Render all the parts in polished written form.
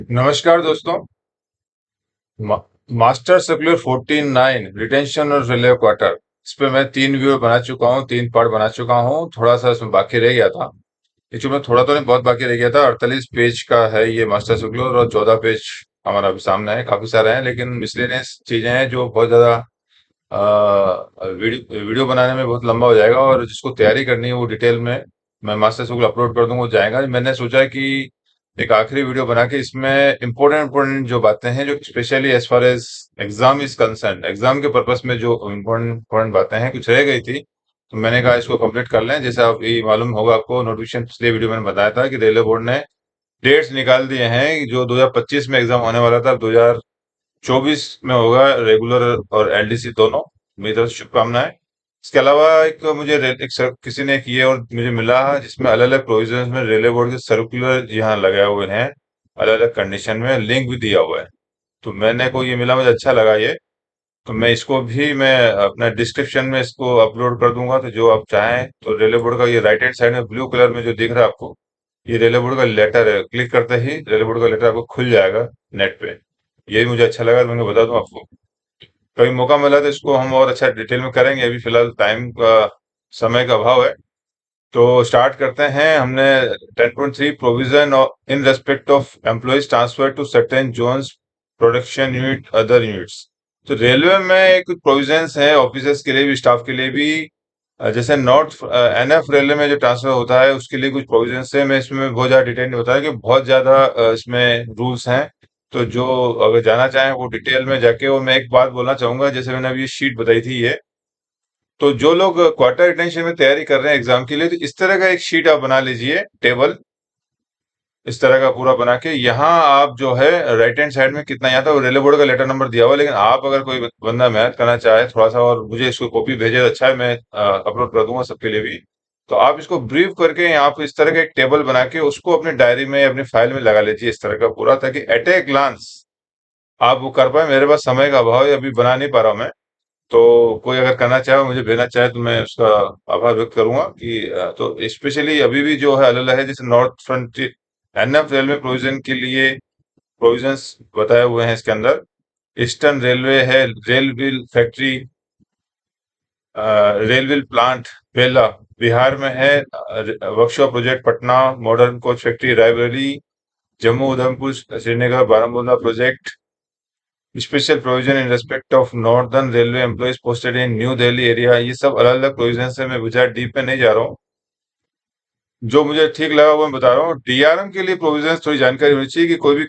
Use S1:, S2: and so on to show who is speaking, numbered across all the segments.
S1: नमस्कार दोस्तों। मा, मास्टर सर्कुलर 14-9 रिटेंशन और रेलवे क्वार्टर, इस पे मैं 3 वीडियो बना चुका हूँ, 3 पार्ट बना चुका हूँ। थोड़ा सा इसमें बाकी रह गया था। एक्चुअली में थोड़ा तो नहीं, बहुत बाकी रह गया था। 48 पेज का है ये मास्टर सर्कुलर और 14 पेज हमारा अभी सामने है। काफी सारे हैं, लेकिन मिसलेनियस चीजें हैं जो बहुत ज्यादा वीडियो बनाने में बहुत लंबा हो जाएगा, और जिसको तैयारी करनी है वो डिटेल में मैं मास्टर सर्कुलर अपलोड कर दूंगा, वो जाएगा। मैंने सोचा कि एक आखिरी वीडियो बना के इसमें इम्पोर्टेंट इम्पोर्टेंट जो बातें हैं, जो specially as far as exam is concerned, exam के पर्पस में जो इम्पोर्टेंट इम्पोर्टेंट बातें हैं, कुछ रह गई थी, तो मैंने कहा इसको कंप्लीट कर लें। जैसे आप ये मालूम होगा आपको, नोटिफिकेशन पिछले वीडियो में मैंने बताया था कि रेलवे बोर्ड ने डेट्स निकाल दिए हैं। जो 2025 में एग्जाम होने वाला था, 2024 में होगा, रेगुलर और एलडीसी दोनों। मेरी तरफ से शुभकामनाएं। इसके अलावा एक मुझे किसी ने एक ये और मुझे मिला है, जिसमें अलग अलग प्रोविजंस में रेलवे बोर्ड के सर्कुलर यहाँ लगाए हुए हैं, अलग अलग कंडीशन में लिंक भी दिया हुआ है। तो मैंने को ये मिला, मुझे अच्छा लगा ये। तो मैं इसको भी मैं अपना डिस्क्रिप्शन में इसको अपलोड कर दूंगा। तो जो आप चाहें, तो रेलवे बोर्ड का ये राइट हैंड साइड में ब्लू कलर में जो दिख रहा है आपको, ये रेलवे बोर्ड का लेटर है। क्लिक करते ही रेलवे बोर्ड का लेटर आपको खुल जाएगा नेट पे। यही मुझे अच्छा लगा, तो मैं बता दूं आपको। कभी मौका मिला तो इसको हम और अच्छा डिटेल में करेंगे। अभी फिलहाल टाइम का, समय का अभाव है। तो स्टार्ट करते हैं। हमने 10.3 provision in respect of employees transfer to certain zones, production unit, other units. तो रेलवे में कुछ प्रोविजंस हैं ऑफिसर्स के लिए भी, स्टाफ के लिए भी। जैसे नॉर्थ एनएफ रेलवे में जो ट्रांसफर होता है, उसके लिए कुछ प्रोविजंस है। मैं इसमें बहुत ज्यादा डिटेल नहीं बताया कि बहुत ज्यादा इसमें रूल्स हैं। तो जो अगर जाना चाहें वो डिटेल में जाके, और मैं एक बात बोलना चाहूंगा, जैसे मैंने अभी ये शीट बताई थी ये, तो जो लोग क्वार्टर रिटेंशन में तैयारी कर रहे हैं एग्जाम के लिए, तो इस तरह का एक शीट आप बना लीजिए, टेबल इस तरह का पूरा बना के। यहाँ आप जो है राइट हैंड साइड में कितना यहाँ था, वो रेलवे बोर्ड का लेटर नंबर दिया हुआ है। लेकिन आप अगर कोई बंदा मेहनत करना चाहे थोड़ा सा, और मुझे इसको कॉपी भेजे तो अच्छा है, मैं अपलोड कर दूंगा सबके लिए भी। तो आप इसको ब्रीफ करके यहाँ पे इस तरह का एक टेबल बना के उसको अपनी डायरी में, अपनी फाइल में लगा लीजिए, इस तरह का पूरा, ताकि एट ए ग्लांस आप वो कर पाए। मेरे पास समय का अभाव है, अभी बना नहीं पा रहा हूं मैं। तो कोई अगर करना चाहे, मुझे भेजना चाहे, तो मैं उसका आभार व्यक्त करूंगा कि तो स्पेशली अभी भी जो है अलग है, जैसे north front NF railway provision के लिए प्रोविजंस बताए हुए हैं इसके अंदर। ईस्टर्न रेलवे है, rail wheel factory, rail wheel plant Bela Bihar में है, workshop project Patna, modern coach factory Raebareli, Jammu Udhampur Srinagar Baramulla project, special provision in respect of northern railway employees posted in New Delhi area. ये सब अलग अलग प्रोविजन है, मैं गुजरात डीप में नहीं जा रहा हूँ। जो मुझे ठीक लगा वो मैं बता रहा हूँ। डीआरएम के लिए प्रोविजन थोड़ी जानकारी होनी चाहिए कि कोई भी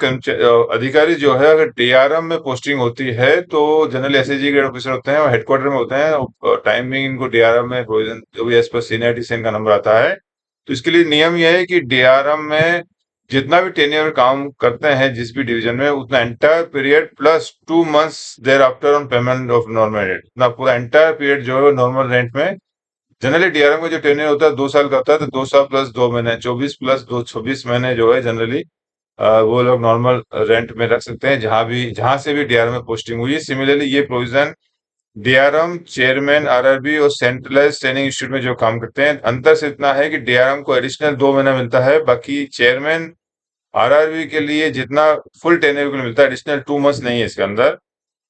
S1: अधिकारी जो है, अगर डीआरएम में पोस्टिंग होती है, तो जनरल एसएजी ग्रेड ऑफिसर होते हैं, वो हेडक्वार्टर में होते हैं। टाइमिंग इनको डीआरएम में प्रोविजन जो भी एज पर सीनियरिटी से इनका नंबर आता है। तो इसके लिए नियम यह है कि डीआरएम में जितना भी टेन्योर काम करते हैं जिस भी डिवीजन में, उतना entire period plus 2 months there after on payment of normal rent, उतना पूरा एंटायर पीरियड जो है नॉर्मल रेंट में। जनरली डीआरएम का जो टेन्योर होता है 2 साल का होता है, तो 2 साल प्लस 2 महीने, 24 प्लस 2, 26 महीने जो है जनरली वो लोग नॉर्मल रेंट में रख सकते हैं, जहां से भी डीआरएम में पोस्टिंग हुई है। सिमिलरली ये प्रोविजन डीआरएम चेयरमैन आरआरबी और सेंट्रलाइज ट्रेनिंग इंस्टीट्यूट में जो काम करते हैं। अंतर से इतना है कि डीआरएम को एडिशनल 2 महीना मिलता है, बाकी चेयरमैन आरआरबी के लिए जितना फुल टेन्योर के लिए मिलता है, एडिशनल 2 मंथ्स नहीं है इसके अंदर।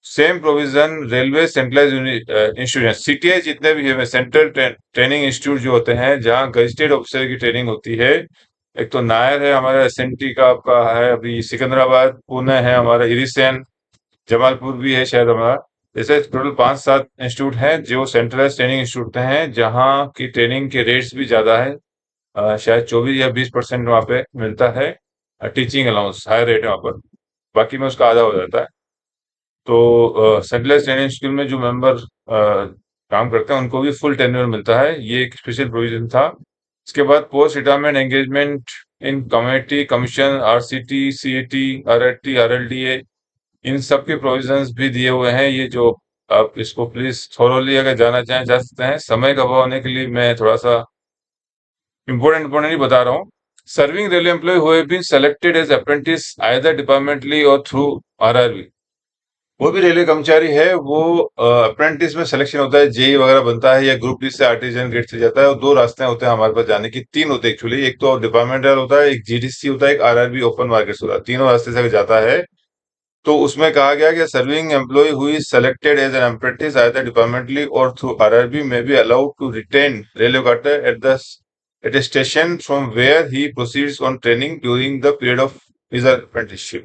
S1: Same provision railway centralise institution, CTI जितने भी है, सेंट्रल ट्रेनिंग इंस्टीट्यूट जो होते हैं, जहां गजेटेड ऑफिसर की ट्रेनिंग होती है। एक तो नायर है हमारा, एसएनटी का आपका है अभी सिकंदराबाद, पुणे है हमारा, इरिसेन, जमालपुर भी है शायद हमारा। जैसे टोटल 5-7 इंस्टीट्यूट हैं जो सेंट्रलाइज ट्रेनिंग इंस्टीट्यूट हैं, जहाँ की ट्रेनिंग के रेट्स भी ज्यादा है। शायद 24 या 20% वहाँ पे मिलता है। टीचिंग अलाउंस हाई रेट है वहाँ पर, बाकी में उसका आधा हो जाता है। तो सेंट्रलाइज ट्रेनिंग स्कूल में जो मेंबर काम करते हैं, उनको भी फुल टेन्योर मिलता है। ये एक स्पेशल प्रोविजन था। इसके बाद post retirement engagement in committee commission, RCT, CAT, RRT, RLDA, इन सब के प्रोविजंस भी दिए हुए हैं। ये जो आप इसको प्लीज थोरोली अगर जाना चाहें जा सकते हैं। समय का अभाव होने के लिए मैं थोड़ा सा इम्पोर्टेंट ही बता रहा हूँ। Serving railway employee who have been selected as apprentice either departmentally और थ्रू आरआरबी, कोई भी रेलवे कर्मचारी है वो अप्रेंटिस में सिलेक्शन होता है, जेई वगैरह बनता है या ग्रुप डी से आर्टिजन ग्रेड से जाता है। और दो रास्ते होते हैं हमारे पास जाने की, तीन होते हैं एक्चुअली। एक तो डिपार्टमेंटल होता है, एक जीडीसी होता है, एक आरआरबी ओपन मार्केट होता है। तीनों रास्ते से अगर जाता है तो उसमें कहा गया कि serving employee who is selected as an apprentice either departmentally और through RRB may be allowed to retain railway quarter at a station from where he proceeds on training during the period of his apprenticeship।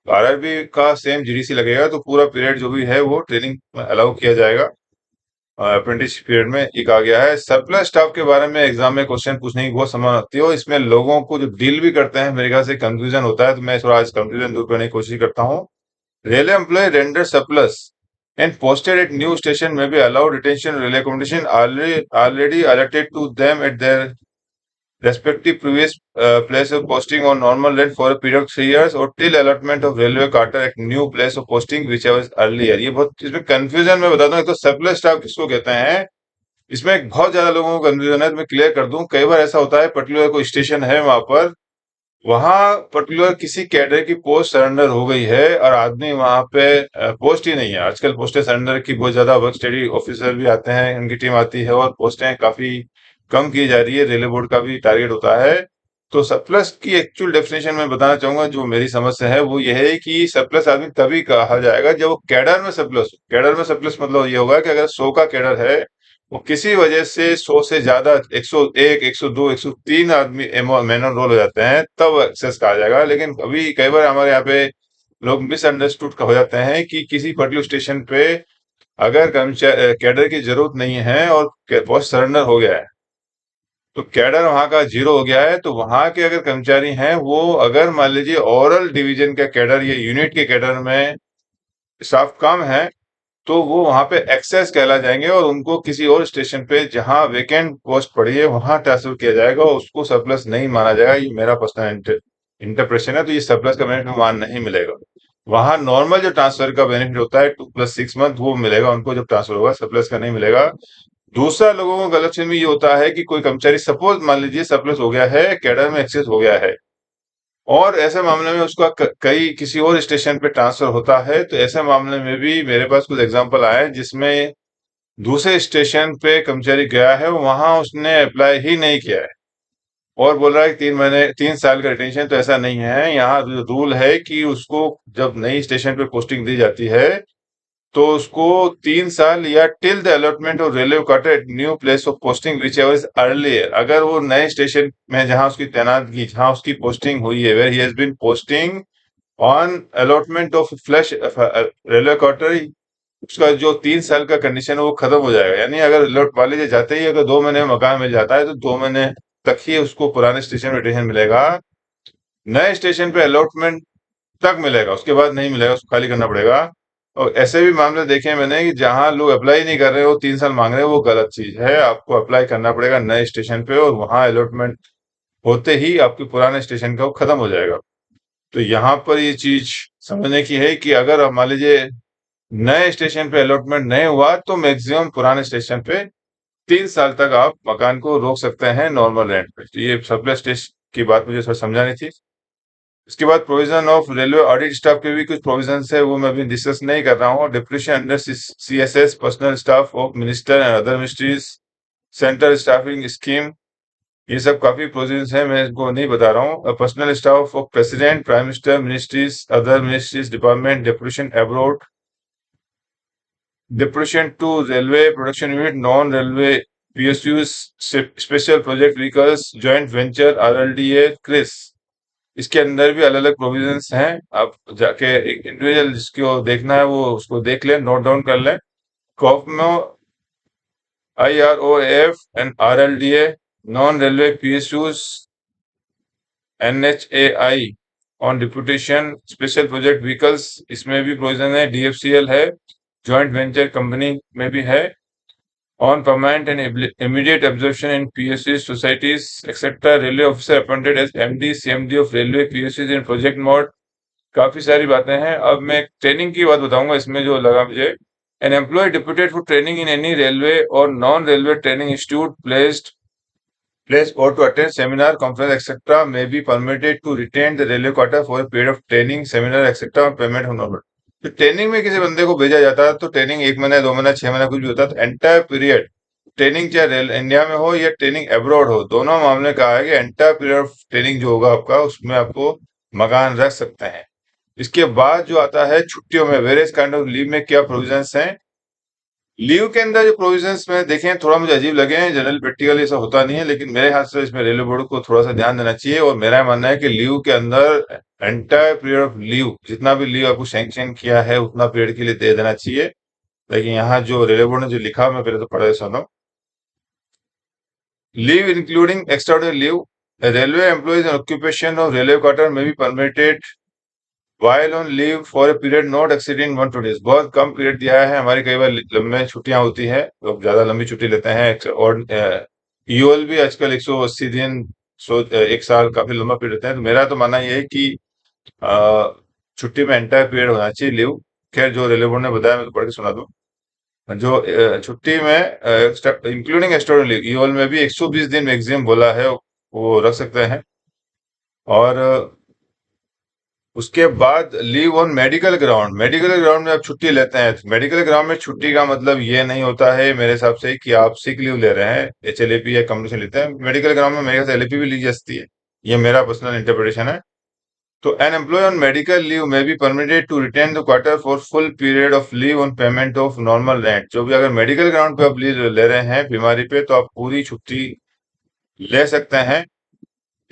S1: RRB का same GDC लगेगा, तो पूरा period जो भी है वो training में अलाउ किया जाएगा। अप्रेंटिस पीरियड में एक आ गया है। सरप्लस स्टाफ के बारे में एग्जाम में क्वेश्चन पूछने की बहुत संभावना होती है, और इसमें लोगों को जो डील भी करते हैं मेरे ख्याल से कंफ्यूजन होता है, तो मैं थोड़ा आज कंफ्यूजन दूर करने की कोशिश करता हूँ। Railway employee rendered surplus and posted at new station may be allowed retention railway accommodation already allotted to them at their respective previous place of posting on normal rate for a period of 3 years or till allotment of railway quarter at new place of posting whichever is earlier। ये बहुत इसमें confusion मैं बताता हूँ। एक तो surplus staff किसको कहते हैं, इसमें बहुत ज्यादा लोगों को कंफ्यूजन है, तो मैं क्लियर कर दूं। कई बार ऐसा होता है पर्टिकुलर कोई स्टेशन है वहां पर, वहां पर्टिकुलर किसी कैडर की पोस्ट सरेंडर हो गई है और आदमी वहां पे पोस्ट ही नहीं है। आजकल पोस्टें सरेंडर की बहुत ज्यादा वर्क स्टडी ऑफिसर भी आते हैं, उनकी टीम आती है, और पोस्टें काफी कम की जा रही है। रेलवे बोर्ड का भी टारगेट होता है। तो सरप्लस की एक्चुअल डेफिनेशन में बताना चाहूंगा, जो मेरी समझ से है वो यह है कि सरप्लस आदमी तभी कहा जाएगा जब वो कैडर में सरप्लस हो। कैडर में सरप्लस मतलब ये होगा कि अगर 100 का कैडर है, वो किसी वजह से 100 से ज्यादा 101, 102, 103 आदमी मैनुअल रोल हो जाते हैं, तब एक्सेस कहा जाएगा। लेकिन अभी कई बार हमारे यहाँ पे लोग मिसअंडरस्टूड हो जाते हैं कि किसी पर्टिकुलर स्टेशन पे अगर कर्मचारी कैडर की जरूरत नहीं है और पोस्ट सरेंडर हो गया है, तो कैडर वहां का जीरो हो गया है, तो वहां के अगर कर्मचारी हैं वो अगर मान लीजिए ओरल डिवीजन का कैडर या यूनिट के कैडर में स्टाफ कम है, तो वो वहां पे एक्सेस कहला जाएंगे और उनको किसी और स्टेशन पे जहां वेकेंट पोस्ट पड़ी है वहां ट्रांसफर किया जाएगा, और उसको सरप्लस नहीं माना जाएगा। ये मेरा पर्सनल इंटरप्रेशन है। तो ये सरप्लस का बेनिफिट वहां नहीं मिलेगा। वहां नॉर्मल जो ट्रांसफर का बेनिफिट होता है 2+6 मंथ, वो मिलेगा उनको जब ट्रांसफर होगा, सरप्लस का नहीं मिलेगा। दूसरा, लोगों को गलतफहमी ये होता है कि कोई कर्मचारी सपोज मान लीजिए सरप्लस हो गया है, कैडर में एक्सेस हो गया है, और ऐसे मामले में उसका कई किसी और स्टेशन पे ट्रांसफर होता है, तो ऐसे मामले में भी मेरे पास कुछ एग्जांपल आए जिसमें दूसरे स्टेशन पे कर्मचारी गया है, वहां उसने अप्लाई ही नहीं किया है और बोल रहा है कि 3 महीने 3 साल का रिटेंशन। तो ऐसा नहीं है। यहाँ रूल है कि उसको जब नई स्टेशन पे पोस्टिंग दी जाती है तो उसको 3 साल या till the allotment of railway quarter at new place of posting whichever is earlier. अगर वो नए स्टेशन में जहां उसकी तैनातगी, जहां उसकी पोस्टिंग हुई है, where he has been posting on allotment of fresh railway quarter, उसका जो 3 साल का कंडीशन है वो खत्म हो जाएगा। यानी अगर अलॉट मान लीजिए जाते ही अगर 2 महीने में मकान मिल जाता है, तो 2 महीने तक ही उसको पुराने स्टेशन में रिटेंशन मिलेगा। नए स्टेशन पे अलॉटमेंट तक मिलेगा, उसके बाद नहीं मिलेगा, उसको खाली करना पड़ेगा। और ऐसे भी मामले देखे हैं मैंने कि जहां लोग अप्लाई नहीं कर रहे हो, 3 साल मांग रहे हो, वो गलत चीज है। आपको अप्लाई करना पड़ेगा नए स्टेशन पे, और वहां अलॉटमेंट होते ही आपके पुराने स्टेशन का वो खत्म हो जाएगा। तो यहाँ पर ये चीज समझने की है कि अगर मान लीजिए नए स्टेशन पे अलॉटमेंट नहीं हुआ, तो मैक्सिमम पुराने स्टेशन पे 3 साल तक आप मकान को रोक सकते हैं नॉर्मल रेंट पे। तो ये सरप्लस स्टेशन की बात मुझे थोड़ा समझानी थी। इसके बाद provision of railway audit staff के भी कुछ प्रोविजन है, वो मैं अभी डिस्कस नहीं कर रहा हूँ। Depression under CSS personal staff of minister and other ministries central staffing scheme, ये सब काफी प्रोविजन है, मैं इसको नहीं बता रहा हूँ। Personal staff of president, prime minister, ministries, other ministries, department, deputation abroad, deputation to railway production unit, non railway PSUs, special project vehicles, joint venture, RLDA, CRIS, इसके अंदर भी अलग अलग प्रोविजंस हैं। आप जाके एक इंडिविजुअल जिसको देखना है वो उसको देख लें, नोट डाउन कर लें। कॉपमो, IROF and RLDA, non railway PSUs, NHAI on deputation, special project vehicles, इसमें भी प्रोविजन है। डीएफसीएल है, जॉइंट वेंचर कंपनी में भी है। on permanent and immediate absorption in PSUs, societies, etc. Railway officer appointed as MD, CMD of railway PSUs in project mode, काफी सारी बातें हैं। अब मैं ट्रेनिंग की बात बताऊंगा इसमें जो लगा मुझे। An employee deputed for training in any railway or non-railway training institute placed or to attend seminar, conference, etc. may be permitted to retain the railway quarter for a period of training, seminar, etc. on payment of normal। तो training में किसी बंदे को भेजा जाता है तो training 1 महीना 2 महीना 6 महीना कुछ भी होता है तो एंटायर पीरियड ट्रेनिंग चाहे इंडिया में हो या ट्रेनिंग अब्रॉड हो, दोनों मामले में कहा है कि एंटायर पीरियड ऑफ ट्रेनिंग जो होगा आपका उसमें आपको मकान रख सकते हैं। इसके बाद जो आता है छुट्टियों में वेरियस काइंड ऑफ लीव में क्या प्रोविजंस हैं। लीव के अंदर जो प्रोविजंस में देखें थोड़ा मुझे अजीब लगे हैं, जनरल प्रैक्टिकल ऐसा होता नहीं है, लेकिन मेरे हाथ से इसमें रेलवे बोर्ड को थोड़ा सा ध्यान देना चाहिए। और मेरा मानना है कि लीव के अंदर एंटायर पीरियड ऑफ लीव जितना भी लीव आपको सैंक्शन किया है उतना पीरियड के लिए दे देना चाहिए। लेकिन यहाँ जो रेलवे बोर्ड ने जो लिखा मैं पहले तो पढ़ा सुनो। Leave including extraordinary leave, railway employees and occupation of railway quarter may be permitted while on leave for a period not exceeding 120 days। बहुत कम पीरियड दिया है, हमारी कई बार लंबे छुट्टियां होती है, लोग ज्यादा लंबी छुट्टी लेते हैं। और ईओएल भी आजकल 180 दिन, 1 साल काफी लंबा पीरियड लेते हैं। तो मेरा तो मानना ये है कि अ, छुट्टी में एंटायर पीरियड होना चाहिए लीव। खैर जो रेलवे बोर्ड ने बताया मैं तो पढ़ के सुना दूं। जो छुट्टी में इंक्लूडिंग एक्स्ट्राऑर्डिनरी लीव ईओएल में भी 120 दिन मैक्सिमम बोला है वो रख सकते हैं। और उसके बाद leave on medical ground, medical ground में आप छुट्टी लेते हैं तो मेडिकल ग्राउंड में छुट्टी का मतलब ये नहीं होता है मेरे हिसाब से कि आप सिक लीव ले रहे हैं, एचएलएपी या कम्युनिकेशन लेते हैं। मेडिकल ग्राउंड में मेरे ख्याल से एलएपी भी ली जा सकती है, ये मेरा पर्सनल इंटरप्रिटेशन है। तो an employee on medical leave may be permitted to retain the quarter for full period of leave on payment of normal rent. जो भी अगर मेडिकल ग्राउंड पे आप लीव ले रहे हैं बीमारी पे तो आप पूरी छुट्टी ले सकते हैं।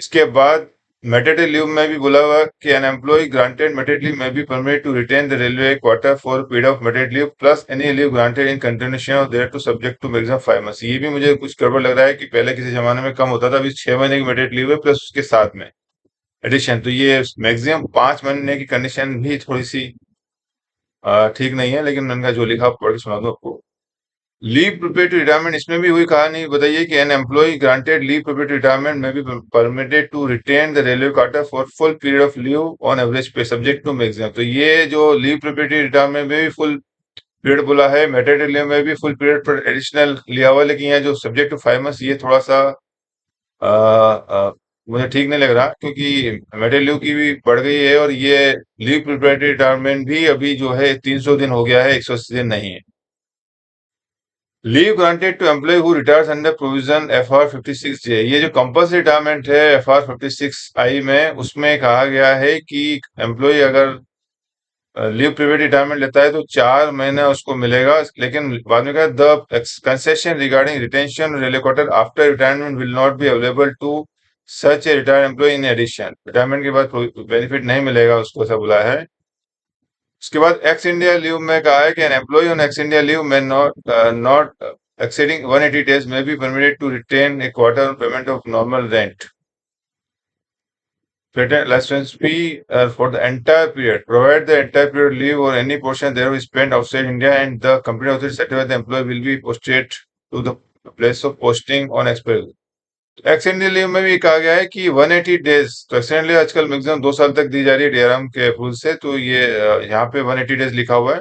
S1: इसके बाद मैटरनिटी लीव में भी बोला हुआ कि an employee granted maternity leave may be permitted to retain the railway quarter for period of maternity leave plus any leave granted in continuation of thereto subject to maximum 5 months. ये भी मुझे कुछ गड़बड़ लग रहा है कि पहले किसी जमाने में कम होता था, अभी 6 महीने की मैटरनिटी लीव है प्लस उसके साथ में एडिशन, तो ये मैक्सिमम 5 महीने की कंडीशन भी थोड़ी सी ठीक नहीं है। लेकिन मैंने कहा जो लिखा पढ़ के सुना दूं आपको। लीव प्रिपेयर टू रिटायरमेंट, इसमें भी वही कहानी बताइए कि an employee granted leave prepare to retirement may be permitted to retain the railway quarter for full period of leave on average pay subject to maximum. तो ये जो लीव प्रिपेयर टू रिटायरमेंट में भी फुल पीरियड बोला है, maternity leave में भी full period पर एडिशनल लिया हुआ है, लेकिन ये जो सब्जेक्ट टू 5 मंथ्स ये थोड़ा सा अ, अ, मुझे ठीक नहीं लग रहा क्योंकि मैटरनिटी लीव की भी बढ़ गई है और ये लीव प्रिपेयर टू रिटायरमेंट भी अभी जो है 300 दिन हो गया है, 180 दिन नहीं है। Leave granted to employee who retires under provision FR 56J, ये जो कंपल्सरी रिटायरमेंट है एफआर 56I में उसमें कहा गया है कि एम्प्लॉय अगर लीव प्रिपेयर रिटायरमेंट लेता है तो 4 महीने उसको मिलेगा, लेकिन बाद में कहा the concession regarding retention railway quarter after retirement will not be available to such a retired employee in addition. Retirement के बाद बेनिफिट नहीं मिलेगा उसको, ऐसा बोला है। उसके बाद एक्स इंडिया लीव में कहा है कि an employee on ex India leave में not exceeding 180 days may be permitted to retain a quarter on payment of normal rent. Patent license fee for the entire period, provide the entire period leave or any portion thereof is spent outside India and the company authority certified the employee will be posted to the place of posting on expiry। Extended leave में भी कहा गया है कि 180 days, तो extended leave आजकल maximum 2 साल तक दी जा रही है डीआरएम के अप्रूवल से, तो ये यहाँ पे 180 डेज लिखा हुआ है।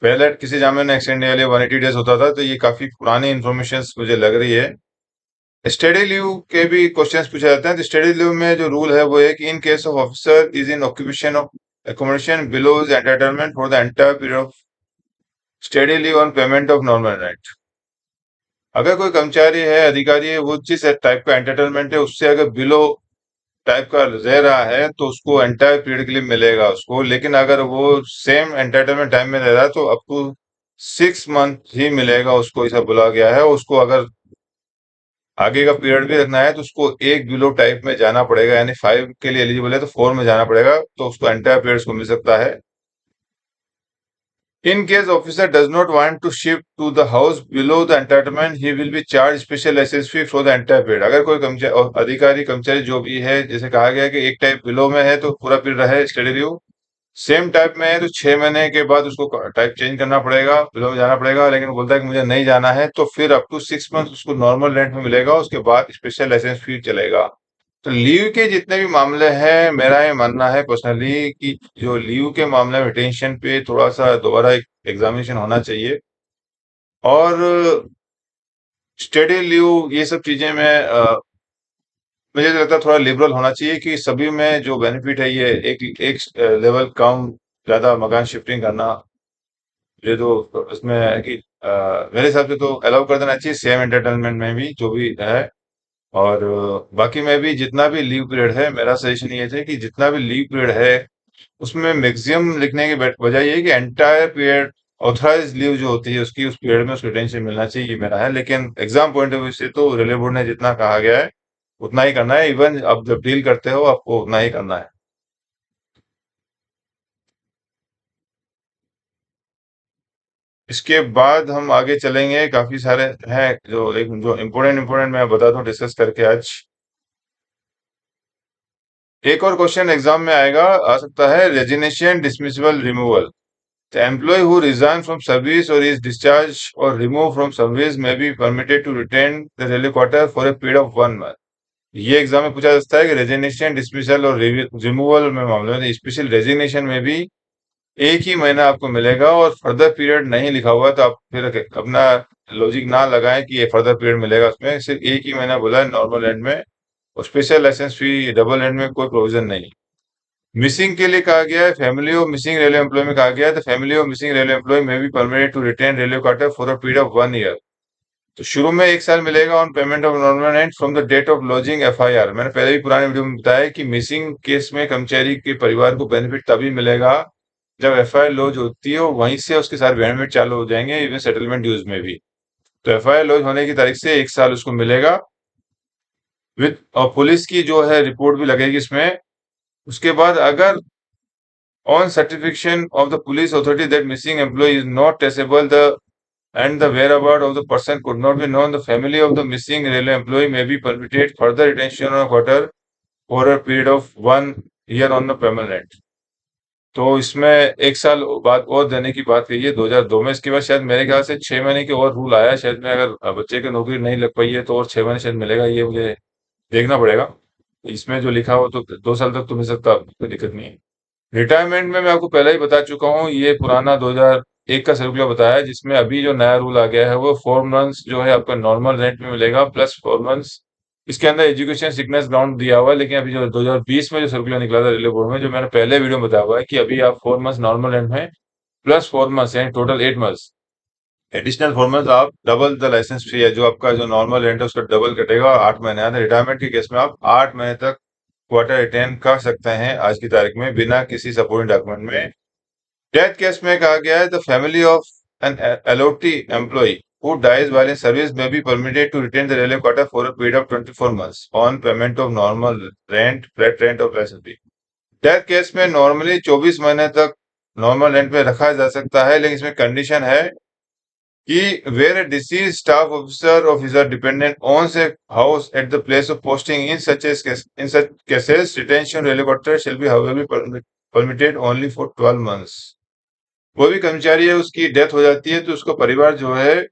S1: पहले किसी जमाने में एक्सटेंडेड लीव 180 डेज होता था, तो ये काफी पुरानी इंफॉर्मेशन मुझे लग रही है। स्टडी लीव के भी क्वेश्चंस पूछे जाते हैं। तो स्टडी लीव में जो रूल है वो है कि in case of officer is in occupation of accommodation below is entitlement for the entire period of study leave on payment of normal rent. अगर कोई कर्मचारी है, अधिकारी है, वो जिस टाइप का एंटाइटलमेंट है उससे अगर बिलो टाइप का रह रहा है तो उसको एंटायर पीरियड के लिए मिलेगा उसको। लेकिन अगर वो सेम एंटाइटलमेंट टाइम में रह रहा है तो अप टू 6 मंथ ही मिलेगा उसको, ऐसा बोला गया है। उसको अगर आगे का पीरियड भी रखना है तो उसको एक बिलो टाइप में जाना पड़ेगा, यानी 5 के लिए एलिजिबल है तो 4 में जाना पड़ेगा, तो उसको एंटायर पीरियड को मिल सकता है। In case officer does not want to shift to the house below the entitlement he will be charge special licence fee for the entire period. अगर कोई अधिकारी कर्मचारी जो भी है, जैसे कहा गया है कि एक टाइप बिलो में है तो पूरा पीरियड रहे स्टडी लीव, सेम टाइप में है तो 6 महीने के बाद उसको टाइप चेंज करना पड़ेगा, बिलो में जाना पड़ेगा। लेकिन बोलता है कि मुझे नहीं जाना है तो फिर अप टू 6 मंथ उसको नॉर्मल रेंट में मिलेगा, उसके बाद स्पेशल लाइसेंस फी चलेगा। तो लीव के जितने भी मामले हैं, मेरा ये मानना है पर्सनली कि जो लीव के मामले में रिटेंशन पे थोड़ा सा दोबारा एक एग्जामिनेशन होना चाहिए। और स्टडी लीव ये सब चीजें मैं मुझे तो लगता है थोड़ा लिबरल होना चाहिए कि सभी में जो बेनिफिट है ये एक एक लेवल कम ज्यादा मकान शिफ्टिंग करना, ये तो उसमें है कि मेरे हिसाब से तो अलाउ कर देना चाहिए सेम एंटरटेनमेंट में भी जो भी है। और बाकी में भी जितना भी लीव पीरियड है, मेरा सजेशन ये है कि जितना भी लीव पीरियड है उसमें मैक्सिमम लिखने की बजाय ये है कि एंटायर पीरियड ऑथराइज लीव जो होती है उसकी उस पीरियड में उसको टेंशन मिलना चाहिए, ये मेरा है। लेकिन एग्जाम पॉइंट ऑफ व्यू से तो रेलवे बोर्ड ने जितना कहा गया है उतना ही करना है। इवन आप जब डील करते हो आपको उतना ही करना है। इसके बाद हम आगे चलेंगे, काफी सारे हैं जो एक जो इम्पोर्टेंट इम्पोर्टेंट मैं बताता हूँ डिस्कस करके आज। एक और क्वेश्चन एग्जाम में आएगा, आ सकता है, resignation dismissal removal. The employee who resigns from service or is discharged or removed from service may be permitted to retain the railway quarter for a period of 1 month। ये exam में पूछा जा सकता है कि रेजिग्नेशन डिसमिसल और removal में मामले में स्पेशल रेजिग्नेशन में भी एक ही महीना आपको मिलेगा और फर्दर पीरियड नहीं लिखा हुआ है, तो आप फिर अपना लॉजिक ना लगाएं कि ये फर्दर पीरियड मिलेगा। उसमें सिर्फ एक ही महीना बोला है नॉर्मल एंड में, और special licence fee double end में कोई प्रोविजन नहीं। मिसिंग के लिए कहा गया है, family of missing railway employee में कहा गया है, the family of missing railway employee may be permitted to retain railway quarter for a period of 1 year. तो शुरू में 1 साल मिलेगा on payment of normal rent from the date of lodging FIR. मैंने पहले भी पुराने वीडियो में बताया कि मिसिंग केस में कर्मचारी के परिवार को बेनिफिट तभी मिलेगा जब एफआईआर लॉज होती है, वहीं से उसके सारे बेनिफिट चालू हो जाएंगे, इवन सेटलमेंट ड्यूज में भी। तो एफआईआर लॉज होने की तारीख से 1 साल उसको मिलेगा विद, और पुलिस की जो है रिपोर्ट भी लगेगी इसमें। उसके बाद अगर on certification of the police authority that missing employee is not traceable, the and the whereabout of the person could not be known, the family of the missing railway employee may be permitted further retention on a quarter for a period of 1 year on the permanent। तो इसमें 1 साल बाद और देने की बात कही है 2002 में। इसके बाद शायद मेरे ख्याल से 6 महीने के और रूल आया है शायद में, अगर बच्चे की नौकरी नहीं लग पाई है तो और 6 महीने शायद मिलेगा, ये मुझे देखना पड़ेगा। इसमें जो लिखा हो तो 2 साल तक तो मिल सकता, कोई दिक्कत नहीं है। रिटायरमेंट में मैं आपको पहले ही बता चुका हूँ, ये पुराना 2001 का सर्कुलर बताया है, जिसमें अभी जो नया रूल आ गया है वो 4 मंथ्स जो है आपका नॉर्मल रेंट में मिलेगा प्लस 4 मंथ्स। इसके अंदर एजुकेशन सिकनेस ग्राउंड दिया हुआ है, लेकिन अभी जो 2020 में जो सर्कुलर निकला था रेलवे बोर्ड में, जो मैंने पहले वीडियो में बताया हुआ है कि अभी आप 4 मंथ्स नॉर्मल रेंट में प्लस 4 मंथ्स यानी टोटल 8 मंथ्स, एडिशनल 4 मंथ्स आप डबल द लाइसेंस फी है, जो आपका जो नॉर्मल रेंट है उसका डबल कटेगा 8 महीने। यानी रिटायरमेंट के केस में आप 8 महीने तक क्वार्टर रिटेन कर सकते हैं आज की तारीख में बिना किसी सपोर्टिंग डॉक्यूमेंट में। डेथ केस में कहा गया है the family of an LOT employee who dies while in service may be permitted to retain the railway quota for a period of 24 months on payment of normal rent, flat rent और license fee। Death case में normally 24 महीने तक normal rent पे रखा जा सकता है, लेकिन इसमें कंडीशन है कि where a deceased staff officer of his dependent owns a house at the place of posting, in such cases retention railway quota shall be however permitted only for 12 months। वो भी कर्मचारी है, उसकी डेथ हो जाती है तो उसका परिवार जो है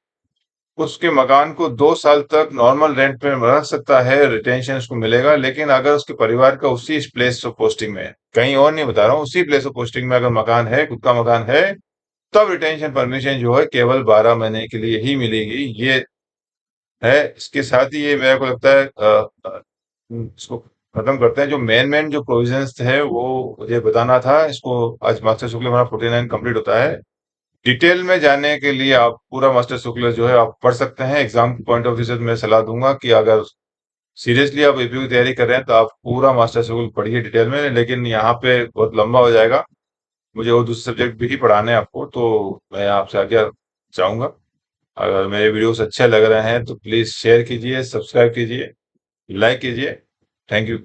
S1: उसके मकान को 2 साल तक नॉर्मल रेंट में रख सकता है, रिटेंशन उसको मिलेगा। लेकिन अगर उसके परिवार का उसी प्लेस ऑफ पोस्टिंग में, कहीं और नहीं बता रहा हूँ, उसी प्लेस ऑफ पोस्टिंग में अगर मकान है, खुद का मकान है, तब रिटेंशन परमिशन जो है केवल 12 महीने के लिए ही मिलेगी। ये है, इसके साथ ही ये मेरे को लगता है इसको खत्म करते हैं। जो मेन मेन जो प्रोविजंस है वो मुझे बताना था, इसको आज मास्टर शुक्ल हमारा 49 कंप्लीट होता है। डिटेल में जानने के लिए आप पूरा मास्टर शुक्ल जो है आप पढ़ सकते हैं। एग्जाम पॉइंट ऑफ व्यू से मैं सलाह दूंगा कि अगर सीरियसली आप एपीयू की तैयारी कर रहे हैं तो आप पूरा मास्टर शुक्ल पढ़िए डिटेल में, लेकिन यहाँ पे बहुत लंबा हो जाएगा, मुझे वो दूसरे सब्जेक्ट भी पढ़ाने हैं आपको, तो मैं आपसे आज्ञा चाहूंगा। अगर मेरे वीडियोस अच्छे लग रहे हैं तो प्लीज शेयर कीजिए, सब्सक्राइब कीजिए, लाइक कीजिए। Thank you.